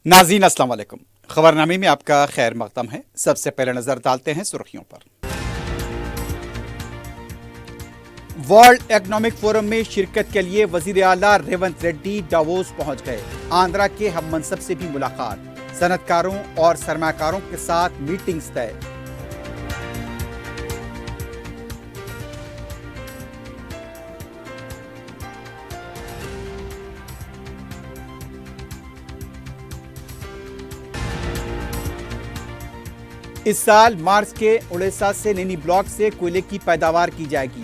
नाज़रीन अस्सलाम वालेकुम। खबरनामे में आपका खैर मकदम है। सबसे पहले नजर डालते हैं सुर्खियों पर। वर्ल्ड इकोनॉमिक फोरम में शिरकत के लिए वजीर आला रेवंत रेड्डी डावोस पहुंच गए। आंध्रा के हम मनसब से भी मुलाकात, सनतकारों और सरमाकारों के साथ मीटिंग्स तय। इस साल मार्च के उड़ीसा से नैनी ब्लॉक से कोयले की पैदावार की जाएगी।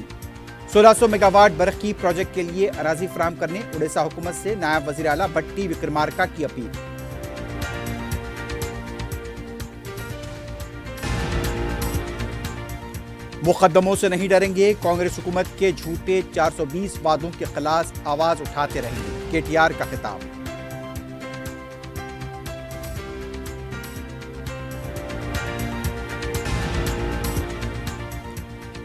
1600 मेगावाट बरकी प्रोजेक्ट के लिए अराजी फराहम करने उड़ीसा हुकूमत से नायब वजीर आला भट्टी विक्रमार्का की अपील। मुकदमों से नहीं डरेंगे, कांग्रेस हुकूमत के झूठे 420 वादों के खिलाफ आवाज उठाते रहेंगे, केटीआर का खिताब।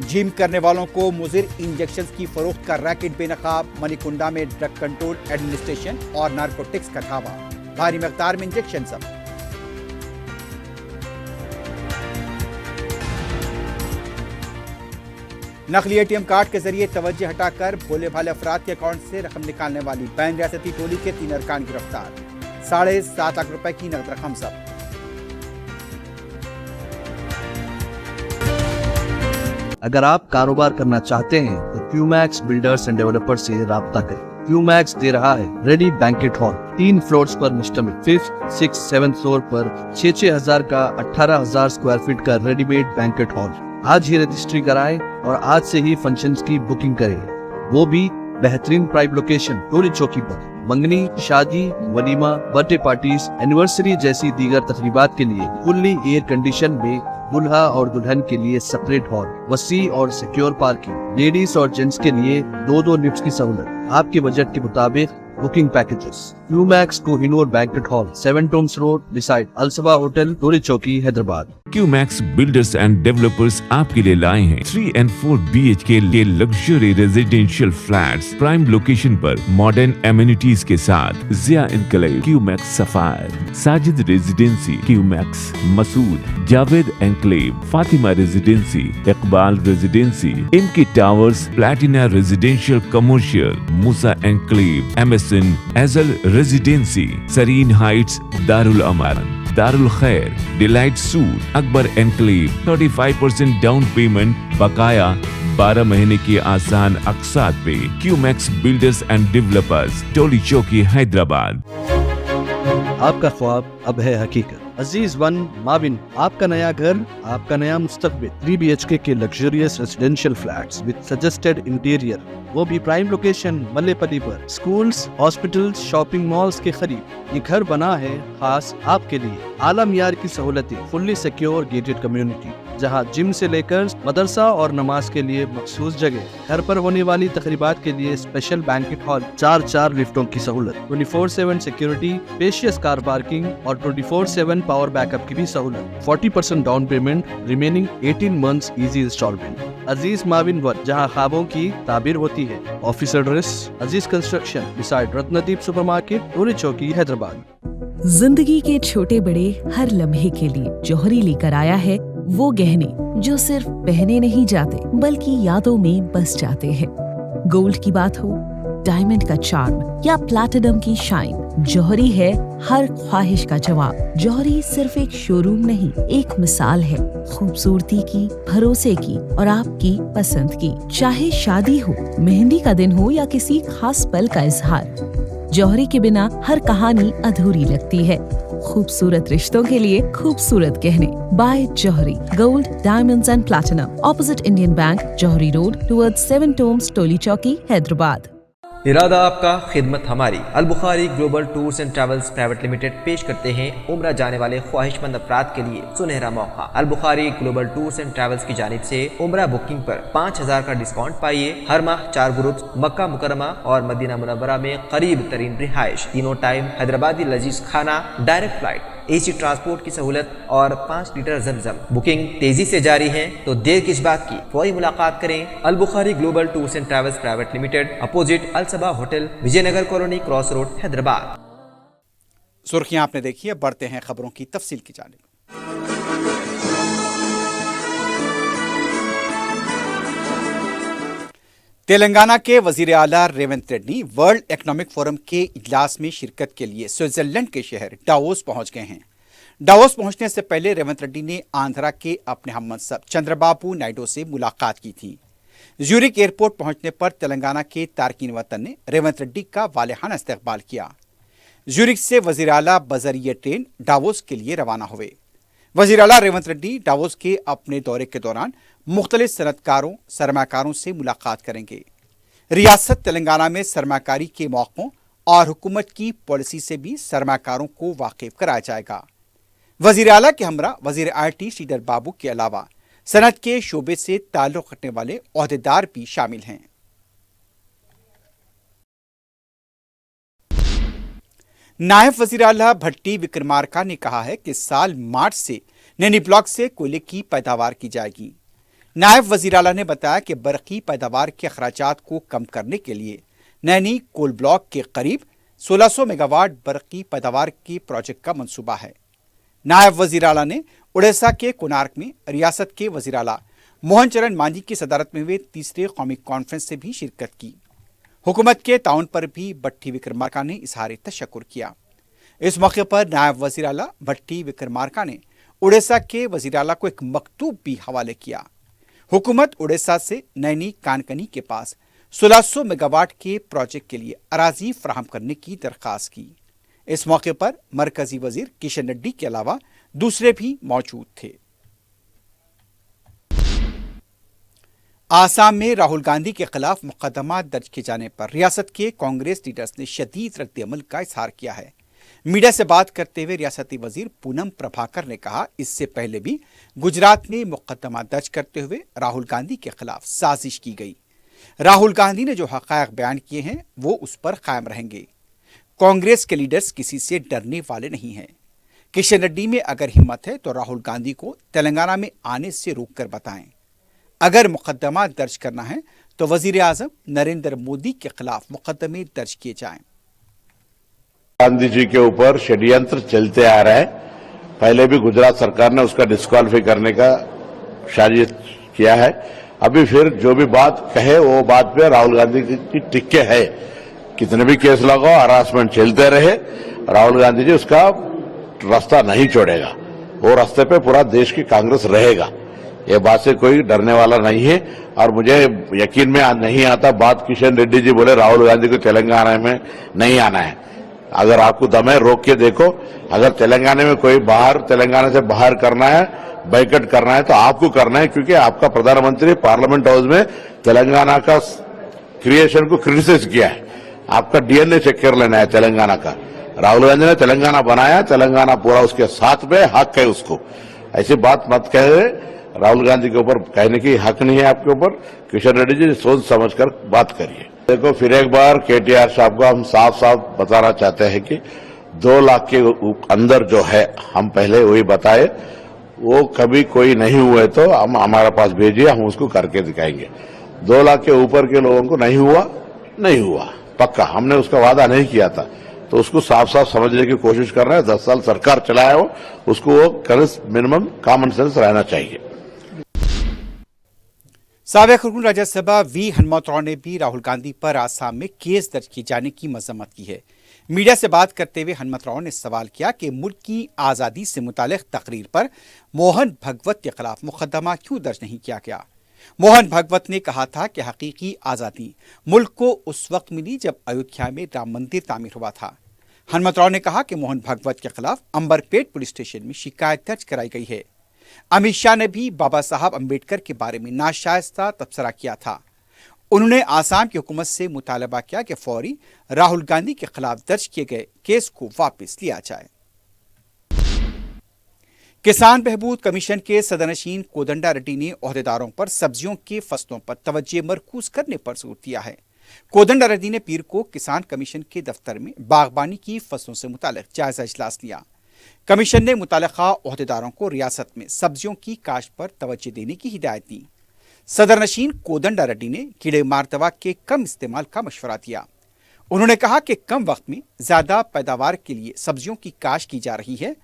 जिम करने वालों को मुजिर इंजेक्शन की फरोख्त का रैकेट बेनकाब, मणिकुंडा में ड्रग कंट्रोल एडमिनिस्ट्रेशन और नारकोटिक्स का धावा, भारी मकदार में इंजेक्शन सब। नकली एटीएम कार्ड के जरिए तवज्जो हटाकर भोले भाले अफराद के अकाउंट से रकम निकालने वाली बैन रियासती टोली के 3 अरकान गिरफ्तार, 7.5 लाख रुपए की नकद रकम सब। अगर आप कारोबार करना चाहते हैं तो क्यूमैक्स बिल्डर्स एंड डेवलपर्स से राब्ता करें। क्यूमैक्स दे रहा है रेडी बैंकेट हॉल, 3 फ्लोर्स पर मुश्तमिल, 5th, 6th, 7th फ्लोर पर 6,000 का 18,000 स्क्वायर फीट का रेडीमेड बैंकेट हॉल। आज ही रजिस्ट्री कराएं और आज से ही फंक्शंस की बुकिंग करें, वो भी बेहतरीन प्राइम लोकेशन टोली चौकी पर। मंगनी, शादी, वलीमा, बर्थडे पार्टीज, एनिवर्सरी जैसी दीगर तकरीबात के लिए फुल्ली एयर कंडीशन में दुल्हा और दुल्हन के लिए सेपरेट हॉल, वसी और सिक्योर पार्किंग, लेडीज और जेंट्स के लिए 2 लिफ्ट्स की सहूलत, आपके बजट के मुताबिक booking packages. Qmax Kohinoor banquet hall, 7 tombs road, beside Alsaba hotel, Toli Chowki, Hyderabad. Qmax builders and developers आपके लिए लाए हैं 3 and 4 BHK के luxury residential flats prime location पर मॉडर्न एमिनिटीज के साथ। Zia enclave, Qmax sapphire, Sajid residency, Qmax Masood, Javed enclave, Fatima residency, Iqbal residency, इनकी towers, platina residential commercial, Musa enclave, MSN एजल रेजिडेंसी, सरीन हाइट्स, दारुल अमान, दारुल खैर, delight suit, Akbar enclave, 35% down payment बकाया, 12 महीने की आसान अक़सात पे। क्यूमैक्स बिल्डर्स एंड डेवलपर्स, टोली चौकी, हैदराबाद। आपका ख्वाब अब है हकीकत। अजीज वन माविन, आपका नया घर, आपका नया मुस्तकबिल। 3 BHK के luxurious residential flats with suggested interior, वो भी प्राइम लोकेशन मल्लेपल्ली पर। स्कूल्स, हॉस्पिटल्स, शॉपिंग मॉल्स के करीब ये घर बना है खास आपके लिए। आला मियार की सहूलतें, फुल्ली सिक्योर गेटेड कम्युनिटी, जहां जिम से लेकर मदरसा और नमाज के लिए मखसूस जगह। घर पर होने वाली तकरीबात के लिए स्पेशल बैंकेट हॉल, 4 लिफ्टों की सहूलत, 24/7 सिक्योरिटी, स्पेशियस कार पार्किंग और 24/7 पावर बैकअप की भी सहूलत। 40% down payment, remaining 18 months easy instalment. Aziz माविन वन, जहां ख्वाबों की ताबीर होती है। Office address Aziz construction, beside Ratnadeep supermarket, Toli Chowki, Hyderabad. जिंदगी के छोटे बड़े हर लम्हे के लिए जौहरी लेकर आया है वो गहने जो सिर्फ पहने नहीं जाते बल्कि यादों में बस जाते हैं। गोल्ड की बात हो, डायमंड का चार्म या प्लैटिनम की शाइन, जौहरी है हर ख्वाहिश का जवाब। जौहरी सिर्फ एक शोरूम नहीं, एक मिसाल है खूबसूरती की, भरोसे की और आपकी पसंद की। चाहे शादी हो, मेहंदी का दिन हो या किसी खास पल का इजहार, जौहरी के बिना हर कहानी अधूरी लगती है। खूबसूरत रिश्तों के लिए खूबसूरत गहने by Johari, gold, diamonds and platinum, opposite Indian bank, Johari road, towards 7 tombs, Toli Chowki, Hyderabad. इरादा आपका, खिदमत हमारी। Al Bukhari global tours and travels private limited पेश करते हैं उम्रा जाने वाले ख्वाहिशमंद अफराद के लिए सुनहरा मौका। Al Bukhari global tours and travels की जानिब से उम्रा बुकिंग पर 5,000 का डिस्काउंट पाइए। हर माह 4 ग्रुप्स मक्का मुकरमा और मदीना मुनव्वरा में करीब तरीन रिहाइश, तीनों टाइम हैदराबादी लजीज खाना, डायरेक्ट फ्लाइट, AC ट्रांसपोर्ट की सहूलत और 5 लीटर ज़मज़म। बुकिंग तेजी से जारी है तो देर किस बात की, फौरी मुलाकात करें। Al Bukhari global tours and travels private limited, opposite Alsaba hotel, Vijayanagar colony, cross road, Hyderabad. सुर्खियां आपने देखी है, बढ़ते हैं खबरों की तफसील की जानिब। तेलंगाना के वजीर आला Revanth Reddy world economic forum के इजलास में शिरकत के लिए स्विट्जरलैंड के शहर डावोस पहुंच गए हैं। डावोस पहुंचने से पहले रेवंत रेड्डी ने आंध्रा के अपने हममनसब चंद्रबाबू नायडू से मुलाकात की थी। ज्यूरिक एयरपोर्ट पहुंचने पर तेलंगाना के तारकीन वतन ने रेवंत रेड्डी का वालेहाना इस्तकबाल किया। ज्यूरिक से वजीर आला बजरिए ट्रेन डावोस के लिए रवाना हुए। वजीर आला रेवंत रेड्डी डावोस के अपने दौरे के दौरान मुख्तलिफ सनतकारों सरमाकारों से मुलाकात करेंगे। रियासत तेलंगाना में सरमाकारी के मौक़ों और हुकूमत की पॉलिसी से भी सरमाकारों को वाकिफ कराया जाएगा। वजीर आला के हमरा वजीर आईटी श्रीधर बाबू के अलावा सनत के शोबे से ताल्लुक़ रखने वाले ओहदेदार भी शामिल हैं। नायब वजीर आला भट्टी विक्रमार्का ने कहा है कि इस साल मार्च से नैनी ब्लॉक से कोयले की पैदावार की जाएगी। नायब वजीर आला ने बताया कि बरक़ी पैदावार के अखराजात को कम करने के लिए नैनी कोल ब्लॉक के करीब 1600 मेगावाट बरक़ी पैदावार के प्रोजेक्ट का मंसूबा है। नायब वजीर आला ने उड़ीसा के कोणार्क में रियासत के वजीर आला मोहन चरण मांझी की सदारत में हुए तीसरे कौमी कॉन्फ्रेंस से भी शिरकत की। हुकूमत के ताउन पर भी भट्टी विक्रमार्का ने इजहार तशक्कुर किया। इस मौके पर नायब वजीर आला भट्टी विक्रमार्का ने उड़ीसा के वजीर आला को एक मकतूब भी हवाले किया। हुकूमत उड़ीसा से नैनी कानकनी के पास 1600 मेगावाट के प्रोजेक्ट के लिए अराजी फराहम करने की दरख्वास्त की। इस मौके पर मरकजी वजीर किशन रेड्डी के अलावा दूसरे भी मौजूद थे। आसाम में राहुल गांधी के खिलाफ मुकदमा दर्ज किए जाने पर रियासत के कांग्रेस लीडर्स ने शदीद रद्द-ए-अमल का इजहार किया है। मीडिया से बात करते हुए रियासती वजीर पूनम प्रभाकर ने कहा, इससे पहले भी गुजरात में मुकदमा दर्ज करते हुए राहुल गांधी के खिलाफ साजिश की गई। राहुल गांधी ने जो हक़ायक़ बयान किए हैं वो उस पर कायम रहेंगे। कांग्रेस के लीडर्स किसी से डरने वाले नहीं हैं। किशन रेड्डी में अगर हिम्मत है तो राहुल गांधी को तेलंगाना में आने से रोककर बताएं। अगर मुकदमा दर्ज करना है तो वजीर आजम नरेंद्र मोदी के खिलाफ मुकदमे दर्ज किए जाएं। गांधी जी के ऊपर षड्यंत्र चलते आ रहा है। पहले भी गुजरात सरकार ने उसका डिस्क्वालीफाई करने का साजिश किया है। अभी फिर जो भी बात कहे वो बात पे राहुल गांधी की टिक्के है। कितने भी केस लगाओ, हरासमेंट चलते रहे, राहुल गांधी जी उसका रास्ता नहीं छोड़ेगा। वो रास्ते पे पूरा देश की कांग्रेस रहेगा। ये बात से कोई डरने वाला नहीं है। और मुझे यकीन में नहीं आता बात किशन रेड्डी जी बोले राहुल गांधी को तेलंगाना में नहीं आना है। अगर आपको दम है रोक के देखो। अगर तेलंगाना में कोई तेलंगाना से बाहर करना है, बाइकआउट करना है तो आपको करना है, क्योंकि आपका प्रधानमंत्री पार्लियामेंट हाउस में तेलंगाना का क्रिएशन को क्रिटिसाइज किया है। आपका डीएनए चेक कर लेना है तेलंगाना का। राहुल गांधी ने तेलंगाना बनाया, तेलंगाना पूरा उसके साथ में हक है उसको। ऐसी बात मत कहे, राहुल गांधी के ऊपर कहने की हक नहीं है आपके ऊपर। किशन रेड्डी जी सोच समझकर बात करिए। देखो फिर एक बार केटीआर साहब को हम साफ साफ बताना चाहते हैं कि 2 लाख के अंदर जो है, हम पहले वही बताए, वो कभी कोई नहीं हुए तो हम हमारे पास भेजिए, हम उसको करके दिखाएंगे। 2 लाख के ऊपर के लोगों को नहीं हुआ पक्का। हमने उसका वादा नहीं किया था, तो उसको साफ साफ समझने की कोशिश कर रहे हैं। 10 साल सरकार चलाया हो, उसको वो मिनिमम कॉमन सेंस रहना चाहिए। साबिक रुकन राज्यसभा वी हनुमंतराव ने भी राहुल गांधी पर आसाम में केस दर्ज किए जाने की मजम्मत की है। मीडिया से बात करते हुए हनुमंतराव ने सवाल किया कि मुल्क की आज़ादी से मुतालिक तकरीर पर मोहन भगवत के खिलाफ मुकदमा क्यों दर्ज नहीं किया गया। मोहन भगवत ने कहा था कि हकीकी आज़ादी मुल्क को उस वक्त मिली जब अयोध्या में राम मंदिर तामीर हुआ था। हनुमंतराव ने कहा कि मोहन भगवत के खिलाफ अंबरपेट पुलिस स्टेशन में शिकायत दर्ज कराई गई है। अमित शाह ने भी बाबा साहब अम्बेडकर के बारे में नाशाइस्ता तबसरा किया था। उन्होंने आसाम की हुकूमत से मुतालबा किया कि फौरी राहुल गांधी के खिलाफ दर्ज किए गए केस को वापस लिया जाए। किसान बहबूद कमीशन के सदरनशीन कोदंडा रेड्डी ने ओहदेदारों पर सब्जियों के फसलों पर तवज्जो मरकूज करने पर जोर दिया है। कोदंडा रेड्डी ने पीर को किसान कमीशन के दफ्तर में बागबानी की फसलों से मुतालिक जायजा इजलास लिया। कमीशन ने मुतालिका ओहदेदारों को रियासत में सब्जियों की काश्त पर तवज्जो देने की हिदायत दी। सदरनशीन कोदंडा रेड्डी ने कीड़े मार दवा के कम इस्तेमाल का मशवरा दिया। उन्होंने कहा कि कम वक्त में ज्यादा पैदावार के लिए सब्जियों की काश्त की जा रही है,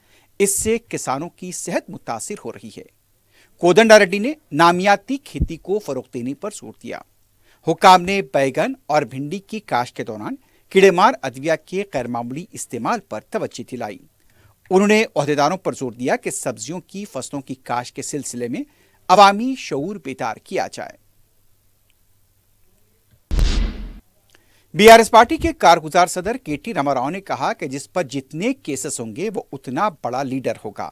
इससे किसानों की सेहत मुतासिर हो रही है। कोदंडा रेड्डी ने नामियाती खेती को फरोग देने पर जोर दिया। हुक्काम ने बैगन और भिंडी की काश्त के दौरान कीड़ेमार अद्विया के गैरमामूली इस्तेमाल पर तवज्जो दिलाई। उन्होंने ओहदेदारों पर जोर दिया कि सब्जियों की फसलों की काश्त के सिलसिले में अवामी शऊर बेदार किया जाए। बीआरएस पार्टी के कारगुजार सदर केटी रामाराव ने कहा कि जिस पर जितने केसेस होंगे वो उतना बड़ा लीडर होगा।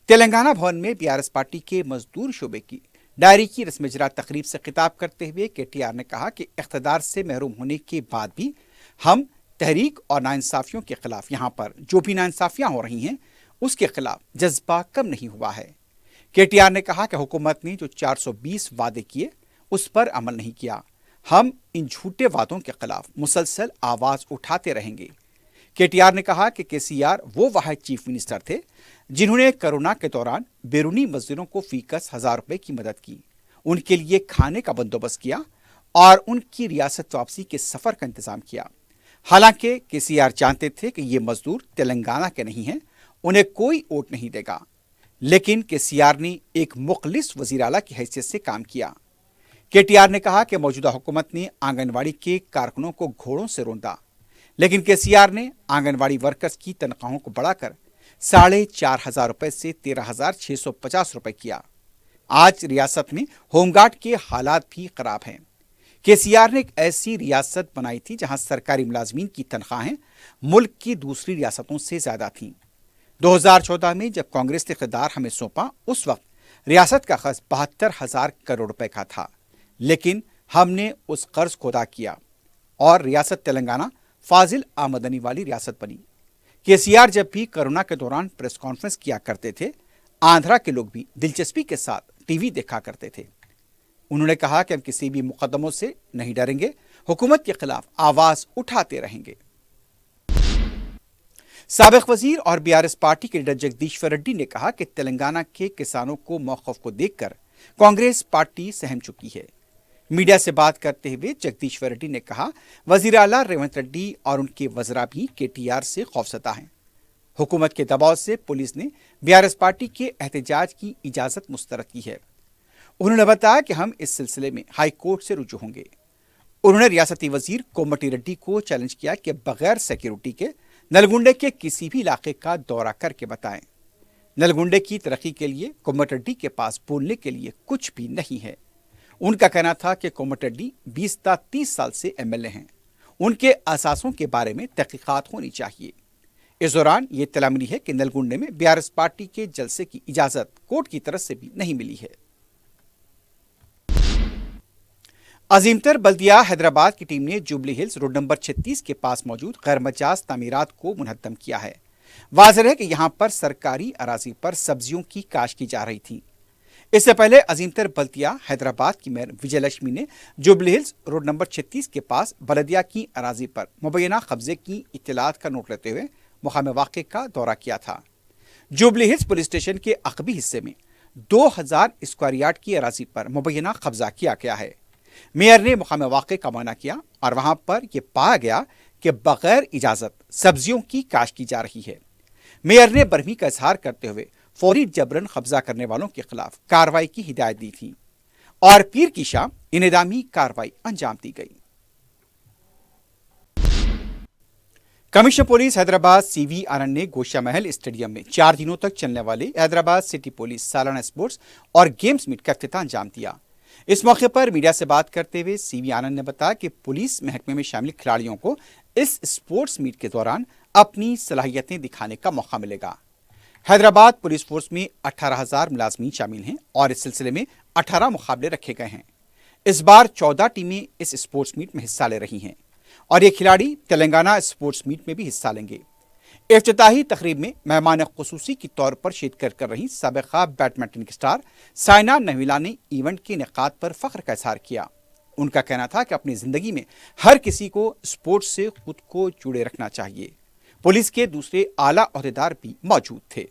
तेलंगाना भवन में बीआरएस पार्टी के मजदूर शोबे की डायरी की रस्म इजरा तकरीब से खिताब करते हुए केटीआर ने कहा कि इख्तदार से महरूम होने के बाद भी हम तहरीक और नाइंसाफियों के खिलाफ यहाँ पर जो भी नाइंसाफियां हो रही हैं उसके खिलाफ जज्बा कम नहीं हुआ है। केटीआर ने कहा कि हुकूमत ने जो 420 वादे किए उस पर अमल नहीं किया। हम इन झूठे वादों के खिलाफ मुसलसल आवाज उठाते रहेंगे। केटीआर ने कहा कि केसीआर वो वाहिद चीफ मिनिस्टर थे जिन्होंने कोरोना के दौरान बैरूनी मजदूरों को फीकस 1000 रुपए की मदद की, उनके लिए खाने का बंदोबस्त किया और उनकी रियासत वापसी के सफर का इंतजाम किया। हालांकि केसीआर जानते थे कि ये मजदूर तेलंगाना के नहीं हैं, उन्हें कोई वोट नहीं देगा, लेकिन केसीआर ने एक मुखलिस वजीर आला की हैसियत से काम किया। केटीआर ने कहा कि मौजूदा हुकूमत ने आंगनवाड़ी के कारकुनों को घोड़ों से रौंदा, लेकिन केसीआर ने आंगनवाड़ी वर्कर्स की तनख्वाहों को बढ़ाकर 4,500 रुपए से 13,650 रुपए किया। आज रियासत में होमगार्ड के हालात भी खराब हैं। केसीआर ने एक ऐसी रियासत बनाई थी जहां सरकारी मुलाजमीन की तनख्वाहें मुल्क की दूसरी रियासतों से ज्यादा थीं। 2014 में जब कांग्रेस ने इख्तियार हमें सौंपा, उस वक्त रियासत का कर्ज 72,000 करोड़ रुपए का था, लेकिन हमने उस कर्ज को अदा किया और रियासत तेलंगाना फाजिल आमदनी वाली रियासत बनी। केसीआर जब भी कोरोना के दौरान प्रेस कॉन्फ्रेंस किया करते थे, आंध्रा के लोग भी दिलचस्पी के साथ टीवी देखा करते थे। उन्होंने कहा कि हम किसी भी मुकदमों से नहीं डरेंगे, हुकूमत के खिलाफ आवाज उठाते रहेंगे। साबिक वजीर और बीआरएस पार्टी के लीडर जगदीश्वर रेड्डी ने कहा कि तेलंगाना के किसानों को मौक़िफ़ को देखकर कांग्रेस पार्टी सहम चुकी है। मीडिया से बात करते हुए जगदीश्वर रेड्डी ने कहा, वजीर आला रेवंत रेड्डी और उनके वज़रा भी केटीआर से खौफजदा हैं। हुकूमत के दबाव से पुलिस ने बीआरएस पार्टी के एहतजाज की इजाज़त मुस्तरद की है। उन्होंने बताया कि हम इस सिलसिले में हाई कोर्ट से रुजू होंगे। उन्होंने रियासती वजीर कोमटी रेड्डी को चैलेंज किया कि बगैर सिक्योरिटी के नलगुंडे के किसी भी इलाके का दौरा करके बताएं। नलगुंडे की तरक्की के लिए कोमटी रेड्डी के पास बोलने के लिए कुछ भी नहीं है। उनका कहना था कि कोमटी रेड्डी 20-30 साल से एमएलए हैं, उनके असासों के बारे में तहकीकात होनी चाहिए। इस दौरान ये इत्तला मिली है कि नलगुंडे में बीआरएस पार्टी के जलसे की इजाजत कोर्ट की तरफ से भी नहीं मिली है। अजीमतर बल्दिया हैदराबाद की टीम ने जुबली हिल्स रोड नंबर 36 के पास मौजूद गैर मजाज तामीरात को मुनहद्दम किया है। वाज़ेह है कि यहां पर सरकारी अराजी पर सब्जियों की काश्त की जा रही थी। इससे पहले अजीमतर बल्दिया हैदराबाद की मेयर विजयलक्ष्मी ने जुबली हिल्स रोड नंबर 36 के पास बलदिया की अराजी पर मुबैना कब्जे की इत्तलात का नोट लेते हुए मुकाम वाक़े का दौरा किया था। जुबली हिल्स पुलिस स्टेशन के अक़बी हिस्से में 2000 स्क्वायर यार्ड की अराजी पर मुबैना कब्जा किया गया है। मेयर ने मुकाम वाक़े का मायना किया और वहां पर यह पाया गया कि बगैर इजाजत सब्जियों की काश्त की जा रही है। मेयर ने बरहमी का इजहार करते हुए फौरी जबरन कब्जा करने वालों के खिलाफ कार्रवाई की हिदायत दी थी और पीर की शाम इनेदामी कार्रवाई अंजाम दी गई। कमिश्नर पुलिस हैदराबाद सीवी आनंद ने गोशा महल स्टेडियम में 4 दिनों तक चलने वाले हैदराबाद सिटी पुलिस सालाना स्पोर्ट्स और गेम्स मीट का इफ्तिताह अंजाम दिया। इस मौके पर मीडिया से बात करते हुए सीवी आनंद ने बताया कि पुलिस महकमे में शामिल खिलाड़ियों को इस स्पोर्ट्स मीट के दौरान अपनी सलाहियतें दिखाने का मौका मिलेगा। हैदराबाद पुलिस फोर्स में 18,000 मुलाजमीन शामिल हैं और इस सिलसिले में 18 मुकाबले रखे गए हैं। इस बार 14 टीमें इस स्पोर्ट्स मीट में हिस्सा ले रही हैं और ये खिलाड़ी तेलंगाना स्पोर्ट्स मीट में भी हिस्सा लेंगे। इफ्तिताही तकरीब में मेहमान खुसूसी के तौर पर शिरकत कर रही साबिका बैडमिंटन स्टार साइना नेहवाल ने इवेंट के इनेकाद पर फख्र का इजहार किया। उनका कहना था कि अपनी जिंदगी में हर किसी को स्पोर्ट्स से खुद को जुड़े रखना चाहिए। पुलिस के दूसरे आला ओहदेदार भी मौजूद थे।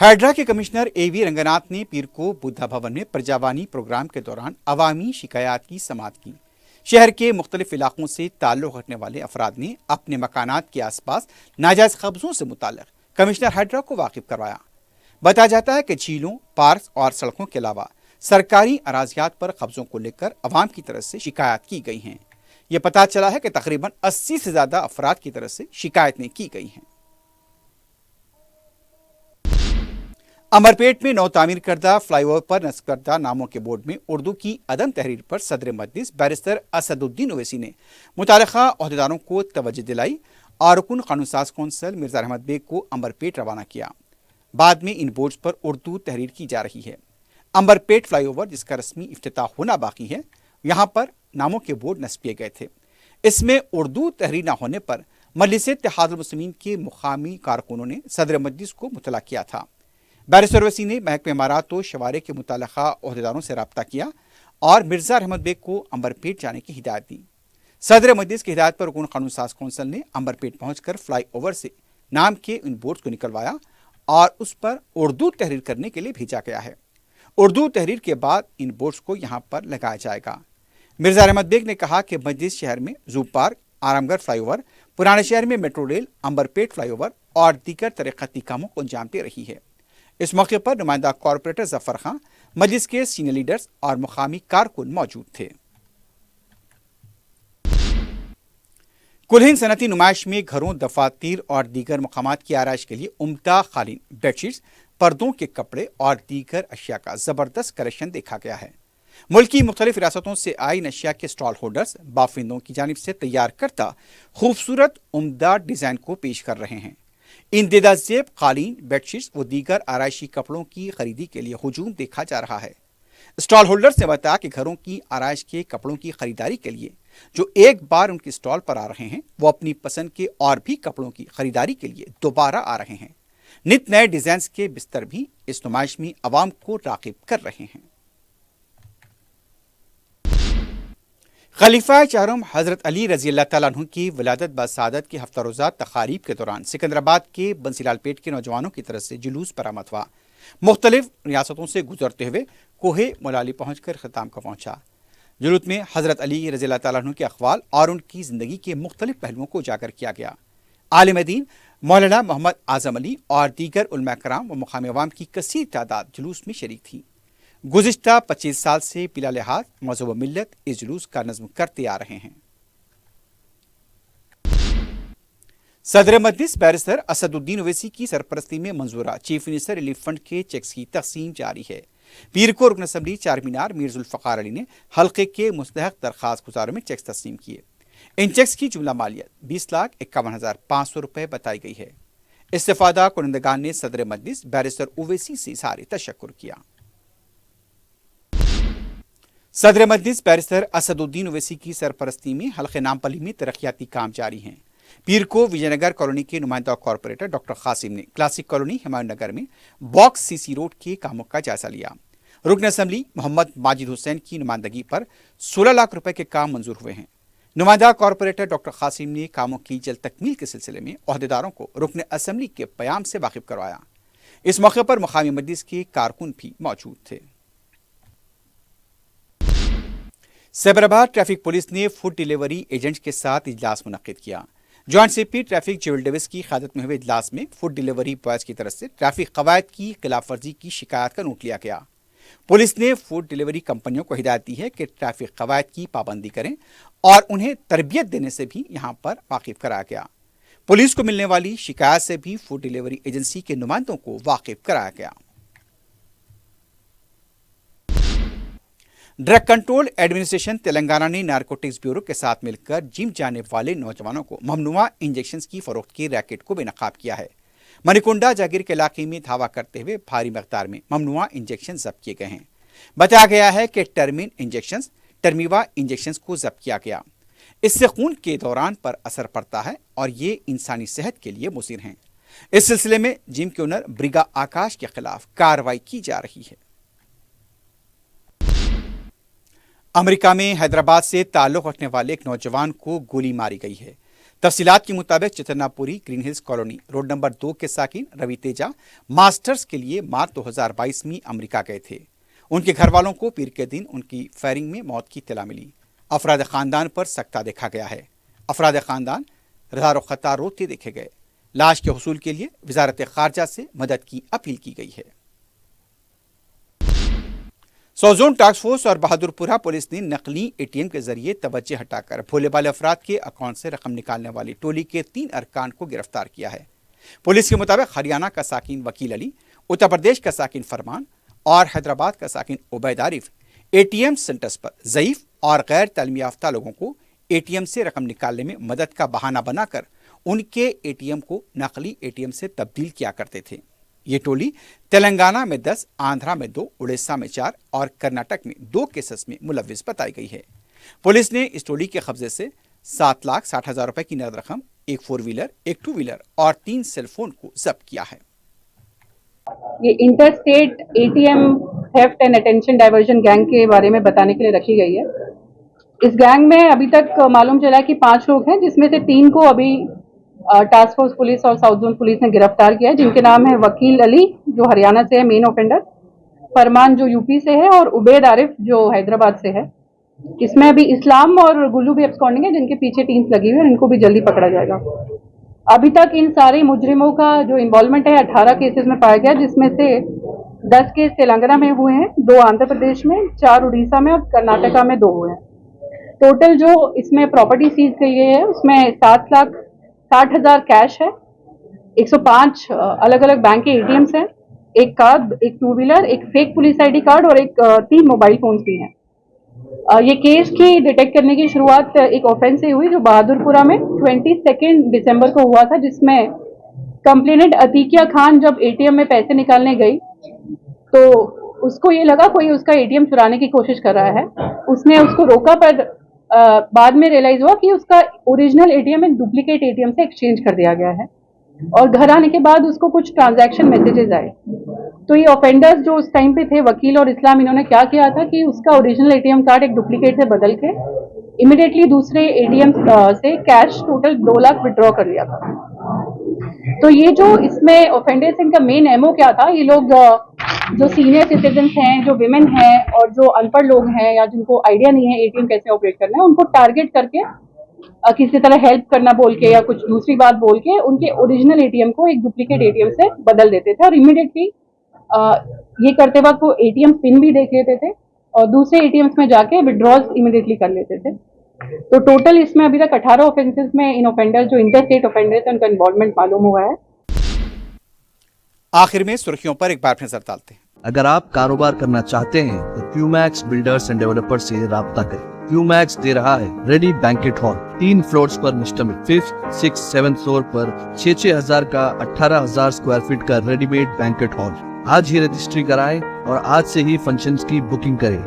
हैदरा के कमिश्नर एवी रंगनाथ ने पीर को बुद्धा भवन में प्रजावानी प्रोग्राम के दौरान अवामी शिकायत की समाअत की। शहर के मुख्तलिफ इलाकों से ताल्लुक़ रखने वाले अफराद ने अपने मकानात के आसपास नाजायज कब्जों से मुताल्लिक़ कमिश्नर हैदरा को वाकिफ करवाया। बताया जाता है कि झीलों, पार्क और सड़कों के अलावा सरकारी अराजियात पर कब्जों को लेकर अवाम की तरफ से शिकायत की गई हैं। यह पता चला है कि तकरीबन 80 से ज़्यादा अफराद की तरफ से शिकायतें की गई हैं। अमरपेट में नौ तामीर करदा फ्लाईओवर पर नस्ब करदा नामों के बोर्ड में उर्दू की अदम तहरीर पर सदर मजलिस बैरिस्टर असदुद्दीन ओवैसी ने मुताल्लिक़ा अहदेदारों को तवज्जो दिलाई और रुकन कानूनसाज कौंसल मिर्जा अहमद बेग को अमरपेट रवाना किया। बाद में इन बोर्ड्स पर उर्दू तहरीर की जा रही है। अमरपेट फ्लाईओवर जिसका रस्मी इफ्तिताह होना बाकी है, यहाँ पर नामों के बोर्ड नस्ब किए गए थे। इसमें उर्दू तहरीर न होने पर मजलिस इत्तेहादुल मुस्लिमीन के मुकामी कारकुनों ने सदर मजलिस को मुतला किया था। बैरिस्टर ओवैसी ने महकमे इमारत व शवारे के मुताल्लिक़ा अहदेदारों से रब्ता किया और मिर्जा अहमद बेग को अमरपेट जाने की हिदायत दी। सदर मजलिस की हिदायत पर रुकन कानूनसाज कौंसल ने अमरपेट पहुंचकर फ्लाई ओवर से नाम के इन बोर्ड को निकलवाया और उस पर उर्दू तहरीर करने के लिए भेजा गया है। उर्दू तहरीर के बाद इन बोर्ड्स को यहाँ पर लगाया जाएगा। मिर्जा अहमद बेग ने कहा कि मजलिस शहर में जू पार्क, आरामगढ़ फ्लाईओवर, पुराने शहर में मेट्रो रेल, अमरपेट फ्लाईओवर और दीगर तरक्याती कामों को अंजाम दे रही है। इस मौके पर नुमाइंदा कॉरपोरेटर जफर खां, मजलिस के सीनियर लीडर्स और मुकामी कारकुन मौजूद थे। कुल्हिन सनती नुमाइश में घरों, दफातर और दीगर मकामात की आराइश के लिए उम्दा कालीन, बेडशीट्स, पर्दों के कपड़े और दीगर अशिया का जबरदस्त कलेक्शन देखा गया है। मुल्क की मुख्तलिफ रियासतों से आई इन अशिया के स्टॉल होल्डर्स बाफिंदों की जानिब से तैयार करता खूबसूरत उम्दा डिजाइन को पेश कर रहे हैं। इन देदा जेब कालीन, बेडशीट्स व दीगर आराइशी कपड़ों की खरीदी के लिए हुजूम देखा जा रहा है। स्टॉल होल्डर्स ने बताया कि घरों की आराइश के कपड़ों की खरीदारी के लिए जो एक बार उनके स्टॉल पर आ रहे हैं, वो अपनी पसंद के और भी कपड़ों की खरीदारी के लिए दोबारा आ रहे हैं। नित नए डिजाइन के बिस्तर भी इस नुमाइश में अवाम को राग़िब कर रहे हैं। खलीफा चारम हजरत अली रजी अल्लाह तआला अन्हु की विलादत बसादत के हफ्ता रोज़ा तकारीब के दौरान सिकंदराबाद के बंसीलाल पेट के नौजवानों की तरफ से जुलूस बरामद हुआ। मुख्तलिफ रियासतों से गुजरते हुए कोहे मोलाली पहुंचकर ख़िताम को पहुंचा। जुलूस में हजरत अली रजी अल्लाह तआला अन्हु के अक़वाल और उनकी ज़िंदगी के मुख्तलिफ पहलुओं को उजागर किया गया। आलिम दीन मौलाना मोहम्मद आज़म अली और दीगर उलमा कराम व मुक़ामी अवाम की कसीर तादाद जुलूस में शरीक थी। गुज़िश्ता 25 साल से बिला लिहाज मज़हब व मिल्लत इस जुलूस का नज़्म करते आ रहे हैं। सदर मजलिस बैरिस्टर असदुद्दीन ओवैसी की सरपरस्ती में मंजूरा चीफ मिनिस्टर रिलीफ फंड के चेक्स की तकसीम जारी है। पीर को रुकन असम्बली चार मीनार मीर जुल्फ़कार अली ने हल्के के मुस्तहक़ दरख्वास्त गुजारों में चेक्स तस्लीम किए। इन चेक्स की जुमला मालियत 20,51,500 रुपये बताई गई है। इस्तेफादा कुनंदगान ने सदर मजलिस बैरिस्टर ओवैसी से इज़हार तशक्कुर किया। सदर मजलिस बैरिस्टर असदुद्दीन ओवैसी की सरपरस्ती में हल्के नामपली में तरक्याती काम जारी हैं। पीर को विजयनगर कॉलोनी के नुमाइंदा कॉरपोरेटर डॉक्टर कासिम ने क्लासिक कॉलोनी हुमायूं नगर में बॉक्स सीसी रोड के कामों का जायजा लिया। रुकन असम्बली मोहम्मद माजिद हुसैन की नुमाइंदगी पर 16 लाख रुपए के काम मंजूर हुए हैं। नुमाइंदा कॉरपोरेटर डॉक्टर कासिम ने कामों की जल्द तकमील के सिलसिले में अहदेदारों को रुकन असम्बली के बयान से वाकिफ करवाया। इस मौके पर मुकामी मजलिस के कारकुन भी मौजूद थे। सैबराबाद ट्रैफिक पुलिस ने फूड डिलीवरी एजेंट्स के साथ इजलास मुनक्किद किया। जॉइंट सीपी ट्रैफिक जेवल डेविस की क़यादत में हुए इजलास में फूड डिलीवरी बॉयज़ की तरफ से ट्रैफिक कवायद की खिलाफ वर्जी की शिकायत का नोट लिया गया। पुलिस ने फूड डिलीवरी कंपनियों को हिदायत दी है कि ट्रैफिक कवायद की पाबंदी करें और उन्हें तरबियत देने से भी यहाँ पर वाकिफ कराया गया। पुलिस को मिलने वाली शिकायत से भी फूड डिलीवरी एजेंसी के नुमाइंदों को वाकिफ कराया गया। ड्रग कंट्रोल एडमिनिस्ट्रेशन तेलंगाना ने नारकोटिक्स ब्यूरो के साथ मिलकर जिम जाने वाले नौजवानों को ममनुआ इंजेक्शन की फरोख्त की रैकेट को बेनकाब किया है। मणिकुंडा जागीर के इलाके में धावा करते हुए भारी मकदार में ममनुआ इंजेक्शन जब्त किए गए हैं। बताया गया है कि टर्मीवा इंजेक्शन को जब्त किया गया। इससे खून के दौरान पर असर पड़ता है और ये इंसानी सेहत के लिए मुसीर हैं। इस सिलसिले में जिम के ओनर ब्रिगा आकाश के खिलाफ कार्रवाई की जा रही है। अमेरिका में हैदराबाद से ताल्लुक़ रखने वाले एक नौजवान को गोली मारी गई है। तफसीलात के मुताबिक Chitranapuri green hills colony road number 2 के साकिन रवि तेजा मास्टर्स के लिए मार्च 2022 में अमेरिका गए थे। उनके घर वालों को पीर के दिन उनकी फायरिंग में मौत की इत्तला मिली। अफराद खानदान पर सख्ता देखा गया है। अफराद खानदान रज़ा ख़तार रोते देखे गए। लाश के हुसूल के लिए वजारत खारजा से मदद की अपील की गई है। सौजोन टास्क फोर्स और बहादुरपुरा पुलिस ने नकली एटीएम के जरिए तवज्जो हटाकर भोले भाले अफराद के अकाउंट से रकम निकालने वाली टोली के 3 अरकान को गिरफ्तार किया है। पुलिस के मुताबिक हरियाणा का साकिन वकील अली, उत्तर प्रदेश का साकिन फरमान और हैदराबाद का साकिन उबैद आरिफ एटीएम सेंटर्स पर ज़ईफ और गैर तालीम याफ्ता लोगों को एटीएम से रकम निकालने में मदद का बहाना बनाकर उनके एटीएम को नकली एटीएम से तब्दील किया करते थे। ये टोली तेलंगाना में 10, आंध्रा में 2, उड़ीसा में 4 और कर्नाटक में 2 केसेस में मुलव्विस बताई गई है। पुलिस ने इस टोली के कब्जे से 7,60,000 रुपए की नकद रकम, एक 4 व्हीलर, एक 2 व्हीलर और 3 सेलफोन को जब्त किया है। ये inter state ATM theft and attention diversion gang के बारे में बताने के लिए रखी गई है। इस गैंग में अभी तक मालूम चला कि 5 लोग हैं, जिसमें से 3 को अभी टास्क फोर्स पुलिस और साउथ जोन पुलिस ने गिरफ्तार किया है, जिनके नाम है वकील अली जो हरियाणा से है मेन ऑफेंडर, फरमान जो यूपी से है और उबैद आरिफ जो हैदराबाद से है। इसमें अभी इस्लाम और गुल्लू भी एब्सकॉन्डिंग है, जिनके पीछे टीम्स लगी हुई है और इनको भी जल्दी पकड़ा जाएगा। अभी तक इन सारे मुजरिमों का जो इन्वॉल्वमेंट है 18 केसेस में पाया गया, जिसमें से 10 केस तेलंगाना में हुए हैं, 2 आंध्र प्रदेश में, 4 उड़ीसा में और कर्नाटका में 2 हुए हैं। टोटल जो इसमें प्रॉपर्टी सीज की गई है उसमें 7,60,000 कैश है, 105 अलग अलग बैंक के एटीएम्स हैं, एक कार्ड, एक 2 व्हीलर, एक फेक पुलिस आईडी कार्ड और एक 3 मोबाइल फोन्स भी हैं। ये केस की डिटेक्ट करने की शुरुआत एक ऑफेंस से हुई जो बहादुरपुरा में 22 दिसंबर को हुआ था, जिसमें कंप्लेनेंट अतीकिया खान जब एटीएम में पैसे निकालने गई तो उसको ये लगा कोई उसका एटीएम चुराने की कोशिश कर रहा है। उसने उसको रोका, पर बाद में रियलाइज हुआ कि उसका ओरिजिनल एटीएम एक डुप्लीकेट एटीएम से एक्सचेंज कर दिया गया है और घर आने के बाद उसको कुछ ट्रांजैक्शन मैसेजेस आए। तो ये ऑफेंडर्स जो उस टाइम पे थे, वकील और इस्लाम, इन्होंने क्या किया था कि उसका ओरिजिनल एटीएम कार्ड एक डुप्लीकेट से बदल के इमीडिएटली दूसरे एटीएम से कैश टोटल 2 लाख विड्रॉ कर लिया था। तो ये जो इसमें ऑफेंडर्स, इनका मेन एमओ क्या था, ये लोग जो सीनियर सिटीजन्स हैं, जो विमेन हैं और जो अनपढ़ लोग हैं या जिनको आइडिया नहीं है एटीएम कैसे ऑपरेट करना है, उनको टारगेट करके किसी तरह हेल्प करना बोल के या कुछ दूसरी बात बोल के उनके ओरिजिनल एटीएम को एक डुप्लीकेट एटीएम से बदल देते थे और इमीडिएटली ये करते वक्त वो एटीएम पिन भी देख लेते थे और दूसरे एटीएम्स में जाके विड्रॉल्स इमीडिएटली कर लेते थे। तो टोटल इसमें अभी तक 18 ऑफेंसेस में इन ऑफेंडर्स जो इंटर स्टेट ऑफेंडर्स हैं उनका इन्वॉल्वमेंट मालूम हुआ है। आखिर में सुर्खियों पर एक बार नजर डालते हैं। अगर आप कारोबार करना चाहते हैं तो क्यूमैक्स बिल्डर्स एंड डेवलपर्स से राब्ता करें। क्यूमैक्स दे रहा है रेडी बैंकेट हॉल, 3 फ्लोर्स पर मुश्तमिल, 5th, 6th, 7th फ्लोर पर 6,000 हजार का 18,000 स्क्वायर फीट का रेडीमेड बैंकेट हॉल। आज ही रजिस्ट्री कराएं और आज से ही फंक्शंस की बुकिंग करें,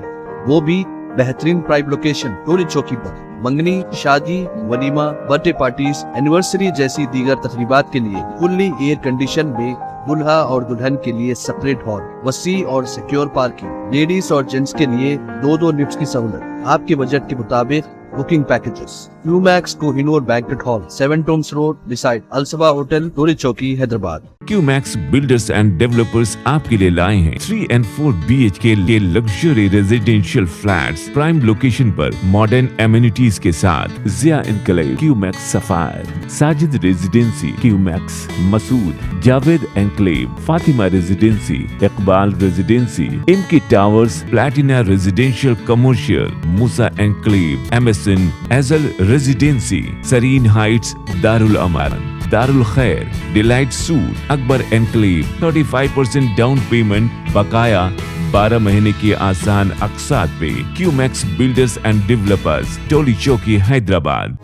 वो भी बेहतरीन प्राइम लोकेशन टोली चौकी पर। मंगनी, शादी, वलीमा, बर्थडे पार्टीज, एनिवर्सरी जैसी दीगर तकरीबात के लिए फुल्ली एयर कंडीशन में दुल्हा और दुल्हन के लिए सेपरेट हॉल, वसी और सिक्योर पार्किंग, लेडीज और जेंट्स के लिए 2-2 लिफ्ट की सहूलत, आपके बजट के मुताबिक booking packages. Qmax Kohinoor banquet hall, 7 tombs road, beside Alsaba hotel, Toli Chowki, Hyderabad. Qmax builders and developers आपके लिए लाए हैं 3 and 4 BHK के luxury residential flats prime location पर मॉडर्न एमिनिटीज के साथ। Zia enclave, Qmax sapphire, Sajid residency, Qmax Masood, Javed enclave, Fatima residency, Iqbal residency, इनकी towers, platina residential commercial, Musa enclave, MSN एजल रेजिडेंसी, सरीन हाइट्स, दारुल अमान, दारुल खैर, delight suit, Akbar enclave, 35% down payment, बकाया 12 महीने की आसान अकसात पे। क्यूमैक्स बिल्डर्स एंड डेवलपर्स, टोली चौकी, हैदराबाद।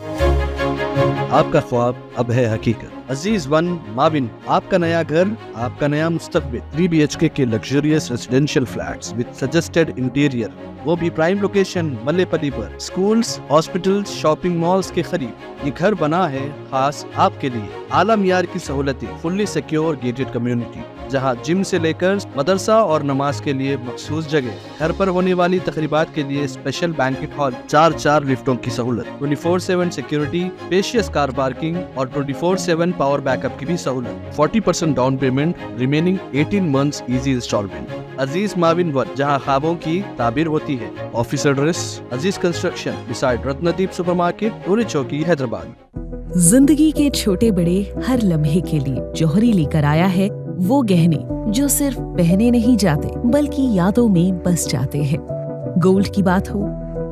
आपका ख्वाब अब है हकीकत। अजीज वन माविन, आपका नया घर, आपका नया मुस्तकबिल। 3 BHK के luxurious residential flats with suggested interior, वो भी प्राइम लोकेशन मल्लेपल्ली पर। स्कूल्स, हॉस्पिटल्स, शॉपिंग मॉल्स के करीब ये घर बना है खास आपके लिए। आला मियार की सहूलतें, फुल्ली सिक्योर गेटेड कम्युनिटी जहां जिम से लेकर मदरसा और नमाज के लिए मखसूस जगह। घर पर होने वाली तकरीबात के लिए स्पेशल बैंकेट हॉल, 4 लिफ्टों की सहूलत, 24/7 सिक्योरिटी, स्पेशियस कार पार्किंग और 24/7 पावर बैकअप की भी सहूलत। 40% down payment, remaining 18 months easy instalment. Aziz माविन वन, जहां ख्वाबों की ताबीर होती है। Office address Aziz construction beside Ratnadeep supermarket, Toli Chowki, Hyderabad. जिंदगी के छोटे बड़े हर लम्हे के लिए जौहरी लेकर आया है वो गहने जो सिर्फ पहने नहीं जाते बल्कि यादों में बस जाते हैं। गोल्ड की बात हो,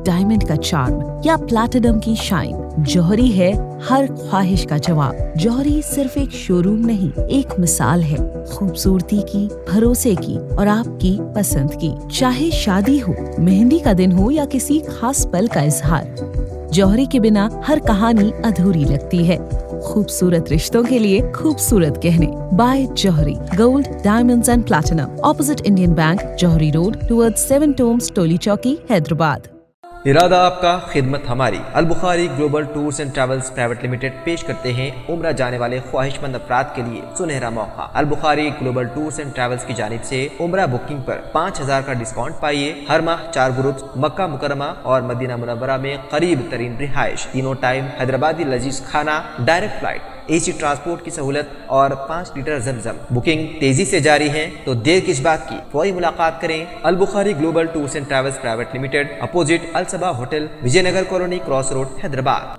डायमंड का चार्म या प्लैटिनम की शाइन, जौहरी है हर ख्वाहिश का जवाब। जौहरी सिर्फ एक शोरूम नहीं, एक मिसाल है खूबसूरती की, भरोसे की और आपकी पसंद की। चाहे शादी हो, मेहंदी का दिन हो या किसी खास पल का इजहार, जौहरी के बिना हर कहानी अधूरी लगती है। खूबसूरत रिश्तों के लिए खूबसूरत गहने by Johari, gold, diamonds and platinum, opposite Indian bank, Johari road, towards 7 tombs, Toli Chowki, Hyderabad. इरादा आपका, खिदमत हमारी। Al Bukhari global tours and travels private limited पेश करते हैं उम्रा जाने वाले ख्वाहिशमंद अफराद के लिए सुनहरा मौका। Al Bukhari global tours and travels की जानिब से उम्रा बुकिंग पर 5000 का डिस्काउंट पाइए। हर माह 4 ग्रुप्स मक्का मुकरमा और मदीना मुनव्वरा में करीब तरीन रिहाइश, तीनों टाइम हैदराबादी लजीज खाना, डायरेक्ट फ्लाइट, AC ट्रांसपोर्ट की सहूलत और 5 लीटर ज़मज़म। बुकिंग तेजी से जारी है तो देर किस बात की, फौरी मुलाकात करें। Al Bukhari global tours and travels private limited, opposite Al Saba hotel, Vijayanagar colony, cross road, Hyderabad.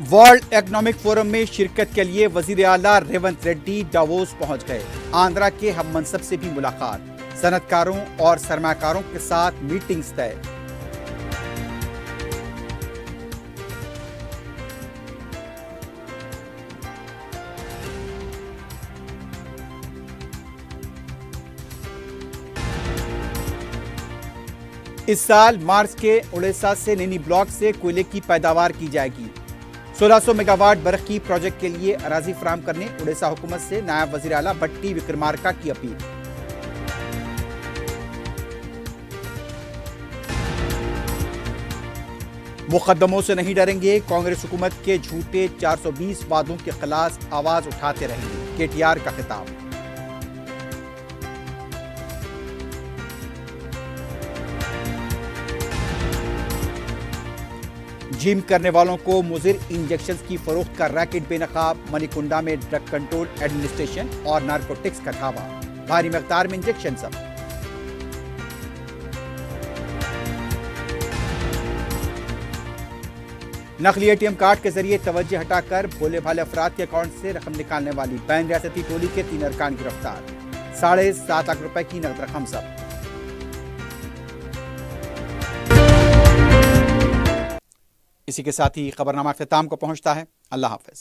World economic forum में शिरकत के लिए वजीर आला रेवंत रेड्डी डावोस पहुंच गए। आंध्रा के हम मनसब से भी मुलाकात, सनतकारों और सरमाकारों के साथ मीटिंग्स तय। इस साल मार्च के उड़ीसा से नैनी ब्लॉक से कोयले की पैदावार की जाएगी। 1600 मेगावाट बरकी प्रोजेक्ट के लिए अराजी फराहम करने उड़ीसा हुकूमत से नायब वजीर आला भट्टी विक्रमार्का की अपील। मुकदमों से नहीं डरेंगे, कांग्रेस हुकूमत के झूठे 420 वादों के खिलाफ आवाज उठाते रहेंगे, KTR का खिताब। जिम करने वालों को मुजिर इंजेक्शन की फरोख्त का रैकेट बेनकाब, मणिकुंडा में ड्रग कंट्रोल एडमिनिस्ट्रेशन और नारकोटिक्स का धावा, भारी मकदार में इंजेक्शन सब। नकली ATM कार्ड के जरिए तवज्जो हटाकर भोले भाले अफराद के अकाउंट से रकम निकालने वाली बैन रियासती टोली के 3 अरकान गिरफ्तार, 7.5 लाख रुपए की नकद रकम सब। इसी के साथ ही खबरनामा अख्ताम को पहुंचता है। अल्लाह हाफिज।